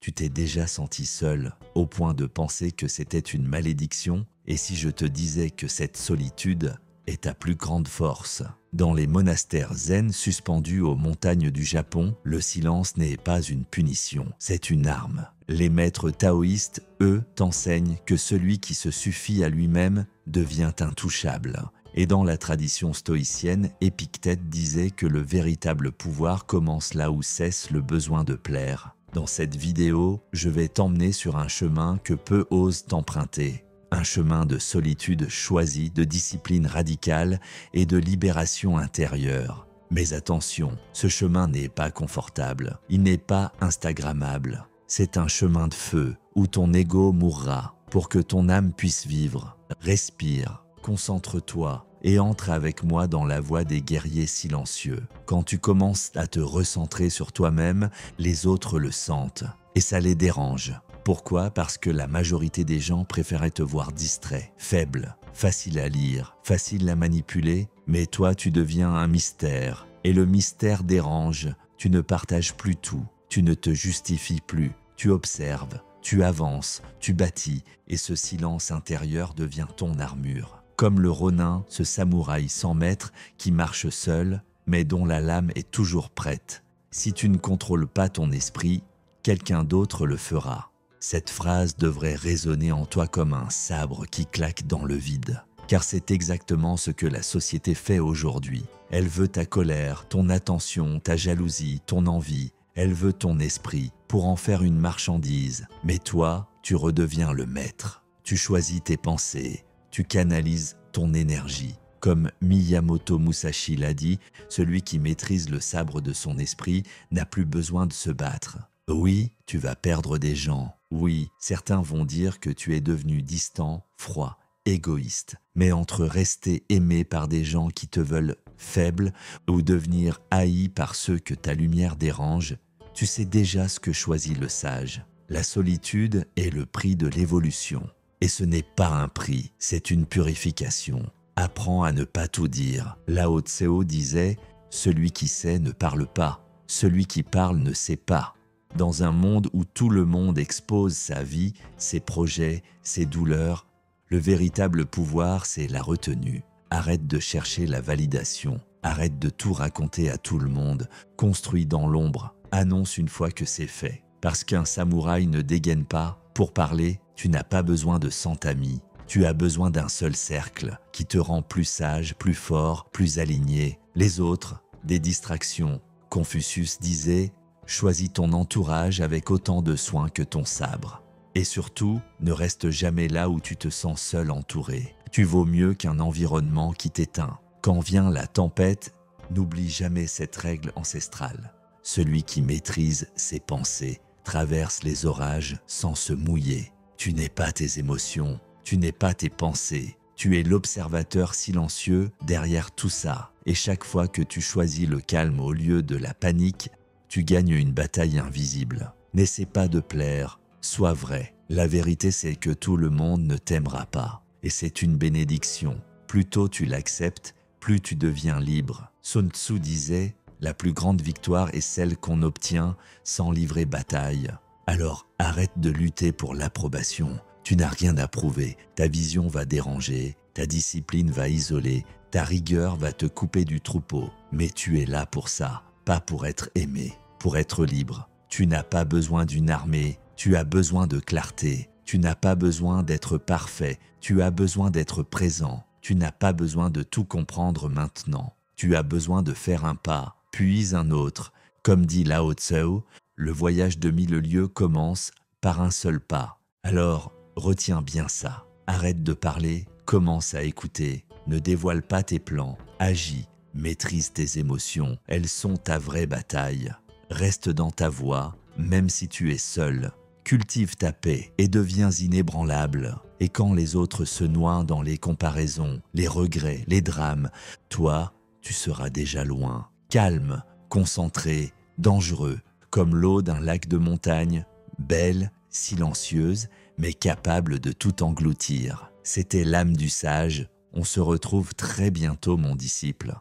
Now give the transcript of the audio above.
Tu t'es déjà senti seul, au point de penser que c'était une malédiction? Et si je te disais que cette solitude est ta plus grande force? Dans les monastères zen suspendus aux montagnes du Japon, le silence n'est pas une punition, c'est une arme. Les maîtres taoïstes, eux, t'enseignent que celui qui se suffit à lui-même devient intouchable. Et dans la tradition stoïcienne, Épictète disait que le véritable pouvoir commence là où cesse le besoin de plaire. Dans cette vidéo, je vais t'emmener sur un chemin que peu osent emprunter. Un chemin de solitude choisie, de discipline radicale et de libération intérieure. Mais attention, ce chemin n'est pas confortable, il n'est pas instagrammable. C'est un chemin de feu où ton ego mourra pour que ton âme puisse vivre. Respire, concentre-toi et entre avec moi dans la voie des guerriers silencieux. Quand tu commences à te recentrer sur toi-même, les autres le sentent et ça les dérange. Pourquoi? Parce que la majorité des gens préféraient te voir distrait, faible, facile à lire, facile à manipuler, mais toi tu deviens un mystère. Et le mystère dérange, tu ne partages plus tout, tu ne te justifies plus, tu observes, tu avances, tu bâtis, et ce silence intérieur devient ton armure. Comme le ronin, ce samouraï sans maître qui marche seul, mais dont la lame est toujours prête. Si tu ne contrôles pas ton esprit, quelqu'un d'autre le fera. Cette phrase devrait résonner en toi comme un sabre qui claque dans le vide. Car c'est exactement ce que la société fait aujourd'hui. Elle veut ta colère, ton attention, ta jalousie, ton envie. Elle veut ton esprit pour en faire une marchandise. Mais toi, tu redeviens le maître. Tu choisis tes pensées, tu canalises ton énergie. Comme Miyamoto Musashi l'a dit, celui qui maîtrise le sabre de son esprit n'a plus besoin de se battre. Oui, tu vas perdre des gens. Oui, certains vont dire que tu es devenu distant, froid, égoïste. Mais entre rester aimé par des gens qui te veulent faible ou devenir haï par ceux que ta lumière dérange, tu sais déjà ce que choisit le sage. La solitude est le prix de l'évolution. Et ce n'est pas un prix, c'est une purification. Apprends à ne pas tout dire. Lao Tseu disait « Celui qui sait ne parle pas, celui qui parle ne sait pas ». Dans un monde où tout le monde expose sa vie, ses projets, ses douleurs, le véritable pouvoir, c'est la retenue. Arrête de chercher la validation, arrête de tout raconter à tout le monde, construis dans l'ombre, annonce une fois que c'est fait. Parce qu'un samouraï ne dégaine pas, pour parler, tu n'as pas besoin de 100 amis. Tu as besoin d'un seul cercle qui te rend plus sage, plus fort, plus aligné. Les autres, des distractions. Confucius disait « Choisis ton entourage avec autant de soin que ton sabre. » Et surtout, ne reste jamais là où tu te sens seul entouré. Tu vaux mieux qu'un environnement qui t'éteint. Quand vient la tempête, n'oublie jamais cette règle ancestrale. Celui qui maîtrise ses pensées traverse les orages sans se mouiller. Tu n'es pas tes émotions, tu n'es pas tes pensées. Tu es l'observateur silencieux derrière tout ça. Et chaque fois que tu choisis le calme au lieu de la panique, tu gagnes une bataille invisible. N'essaie pas de plaire, sois vrai. La vérité, c'est que tout le monde ne t'aimera pas. Et c'est une bénédiction. Plus tôt tu l'acceptes, plus tu deviens libre. Sun Tzu disait « La plus grande victoire est celle qu'on obtient sans livrer bataille. » Alors arrête de lutter pour l'approbation. Tu n'as rien à prouver. Ta vision va déranger, ta discipline va isoler, ta rigueur va te couper du troupeau. Mais tu es là pour ça, pas pour être aimé, pour être libre. Tu n'as pas besoin d'une armée, tu as besoin de clarté. Tu n'as pas besoin d'être parfait, tu as besoin d'être présent. Tu n'as pas besoin de tout comprendre maintenant. Tu as besoin de faire un pas, puis un autre. Comme dit Lao Tseu, le voyage de 1000 lieues commence par un seul pas. Alors, retiens bien ça. Arrête de parler, commence à écouter. Ne dévoile pas tes plans, agis, maîtrise tes émotions. Elles sont ta vraie bataille. Reste dans ta voie, même si tu es seul. Cultive ta paix et deviens inébranlable. Et quand les autres se noient dans les comparaisons, les regrets, les drames, toi, tu seras déjà loin. Calme, concentré, dangereux, comme l'eau d'un lac de montagne, belle, silencieuse, mais capable de tout engloutir. C'était l'âme du sage. On se retrouve très bientôt, mon disciple.